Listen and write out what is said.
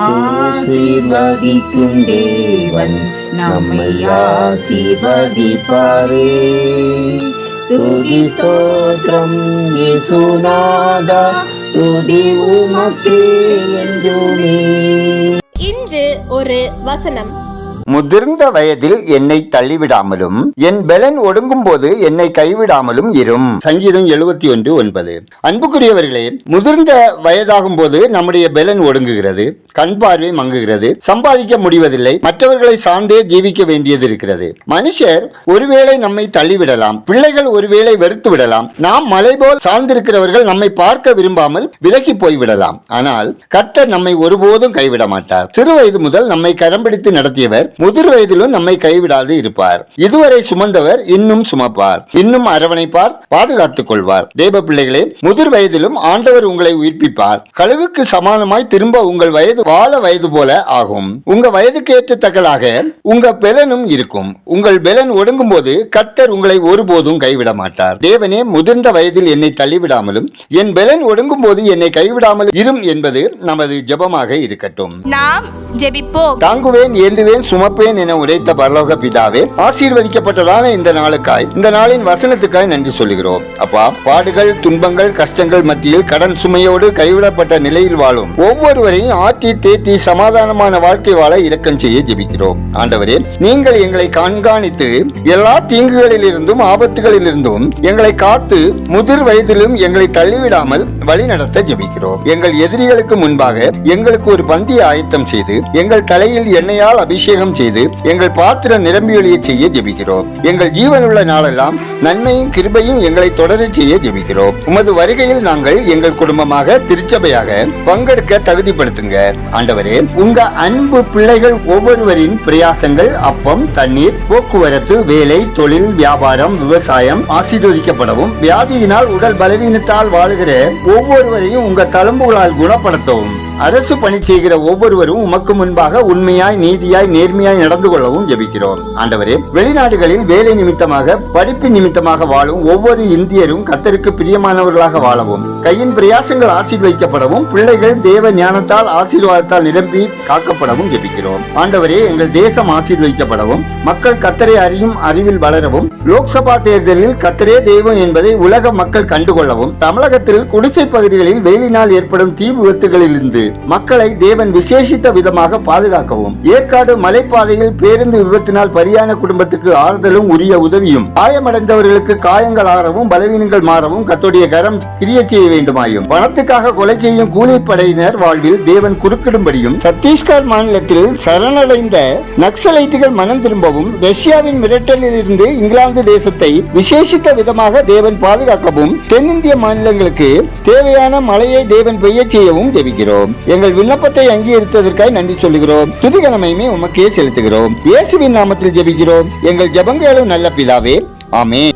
ஆசீர்வதிக்கும் தேவன் நம்மை ஆசீர்வதிப்பாரே. துதி ஸ்தோத்திரம் இயேசுநாதா, துதி உமக்கே என்றுமே. இன்று ஒரு வசனம். முதிர்ந்த வயதில் என்னை தள்ளிவிடாமலும் என் பெலன் ஒடுங்கும் போது என்னை கைவிடாமலும் இரும். சங்கீதம் 71:9. அன்புக்குரியவர்களே, முதிர்ந்த வயதாகும் போது நம்முடைய பெலன் ஒடுங்குகிறது, கண் பார்வை மங்குகிறது, சம்பாதிக்க முடிவதில்லை, மற்றவர்களை சார்ந்தே ஜீவிக்க வேண்டியது இருக்கிறது. மனுஷர் ஒருவேளை நம்மை தள்ளிவிடலாம், பிள்ளைகள் ஒருவேளை வெறுத்து விடலாம், நாம் மலை போல் சார்ந்திருக்கிறவர்கள் நம்மை பார்க்க விரும்பாமல் விலகி போய்விடலாம். ஆனால் கர்த்தர் நம்மை ஒருபோதும் கைவிட மாட்டார். சிறு வயது முதல் நம்மை கரம் பிடித்து நடத்தியவர் முதிர் வயதிலும் நம்மை கைவிடாது இருப்பார். இதுவரை சுமந்தவர் இன்னும் சுமப்பார், இன்னும் அரவணைப்பார், பாதுகாத்துக் கொள்வார். தேவ பிள்ளைகளே, முதிர் வயதிலும் ஆண்டவர் உங்களை உயிர்ப்பிப்பார். கழுகுக்கு சமானமாய் திரும்ப உங்கள் வயது வாழ வயது போல ஆகும். உங்க வயதுக்கு ஏற்ற தக்கலாக உங்க பெலனும் இருக்கும். உங்கள் பெலன் ஒடுங்கும் போது கர்த்தர் உங்களை ஒருபோதும் கைவிட மாட்டார். தேவனே, முதிர்ந்த வயதில் என்னை தள்ளிவிடாமலும் என் பெலன் ஒடுங்கும் போது என்னை கைவிடாமல் இரும் என்பது நமது ஜெபமாக இருக்கட்டும். நாம் ஜெபிப்போம். தாங்குவேன், ஏந்துவேன், சுமப்பேன் என உரைத்த பரலோக பிதாவே, ஆசீர்வதிக்கப்பட்டதான இந்த நாளுக்காய், இந்த நாளின் வசனத்துக்காய் நன்றி சொல்லுகிறோம். அப்பா, பாடுகள், துன்பங்கள், கஷ்டங்கள் மத்தியில் கடன் சுமையோடு கைவிடப்பட்ட நிலையில் வாழும் ஒவ்வொருவரையும் ஆற்றி தேற்றி சமாதானமான வாழ்க்கை வாழ இரக்கம் செய்ய ஜெபிக்கிறோம். ஆண்டவரே, நீங்கள் எங்களை கண்காணித்து எல்லா தீங்குகளில் இருந்தும் ஆபத்துகளில் இருந்தும் எங்களை காத்து முதிர் வயதிலும் எங்களை தள்ளிவிடாமல் வழி நடத்த ஜெபிக்கிறோம். எங்கள் எதிரிகளுக்கு முன்பாக எங்களுக்கு ஒரு பந்தியை ஆயத்தம் செய்து எங்கள் தலையில் எண்ணெயால் அபிஷேகம் செய்து எங்கள் பாத்திரம் நிரம்பியொழிய செய்ய ஜெபிக்கிறோம். எங்கள் ஜீவனுள்ள நாளெல்லாம் நன்மையும் கிருபையும் எங்களை தொடர செய்ய ஜெபிக்கிறோம். உமது வருகையில் நாங்கள் எங்கள் குடும்பமாக திருச்சபையாக பங்கெடுக்க தகுதிப்படுத்துங்க. ஆண்டவரே, உங்க அன்பு பிள்ளைகள் ஒவ்வொருவரின் பிரயாசங்கள், அப்பம், தண்ணீர், போக்குவரத்து, வேலை, தொழில், வியாபாரம், விவசாயம் ஆசீர்வதிக்கப்படவும், வியாதியினால் உடல் பலவீனத்தால் வாழுகிற ஒவ்வொருவரையும் உங்க தழும்புகளால் குணப்படுத்தவும், அரசு பணி செய்கிற ஒவ்வொருவரும் உமக்கு முன்பாக உண்மையாய், நீதியாய், நேர்மையாய் நடந்து கொள்ளவும் ஜெபிக்கிறோம். ஆண்டவரே, வெளிநாடுகளில் வேலை நிமித்தமாக, படிப்பு நிமித்தமாக வாழும் ஒவ்வொரு இந்தியரும் கர்த்தருக்கு பிரியமானவர்களாக வாழவும், கையின் பிரயாசங்கள் ஆசீர்வதிக்கப்படவும், பிள்ளைகள் தேவ ஞானத்தால் ஆசீர்வாதத்தால் நிரம்பி காக்கப்படவும் ஜெபிக்கிறோம். ஆண்டவரே, எங்கள் தேசம் ஆசீர்வதிக்கப்படவும், மக்கள் கர்த்தரை அறியும் அறிவில் வளரவும், லோக்சபா தேர்தலில் கர்த்தரே தெய்வம் என்பதை உலக மக்கள் கண்டுகொள்ளவும், தமிழகத்தில் குடிசை பகுதிகளில் வெயிலினால் ஏற்படும் தீ விபத்துகளில் இருந்து மக்களை தேவன் விசேஷித்த விதமாக பாதுகாக்கவும், ஏற்காடு மலைப்பாதையில் பேருந்து விபத்தினால் பரியான குடும்பத்துக்கு ஆறுதலும் உரிய உதவியும், காயமடைந்தவர்களுக்கு காயங்கள் ஆறவும், பலவீனங்கள் மாறவும் கர்த்தருடைய கரம் கிரிய செய்ய வேண்டுமாயும், பணத்துக்காக கொலை செய்யும் கூலிப்படையினர் வாழ்வில் தேவன் குறுக்கிடும்படியும், சத்தீஸ்கர் மாநிலத்தில் சரணடைந்த நக்சலைட்டுகள் மனம் திரும்பவும், ரஷ்யாவின் மிரட்டலில் இருந்து இங்கிலாந்து தேசத்தை விசேஷித்த விதமாக தேவன் பாதுகாக்கவும், தென்னிந்திய மாநிலங்களுக்கு தேவையான மழையை தேவன் பெய்ய செய்யவும் ஜெபிக்கிறோம். எங்கள் விண்ணப்பத்தை அங்கீகரித்ததற்காக நன்றி சொல்லுகிறோம். துதிகனமையுமே உமக்கே செலுத்துகிறோம். இயேசுவின் நாமத்தில் ஜெபிக்கிறோம் எங்கள் ஜெபங்களும் நல்ல பிதாவே, ஆமென்.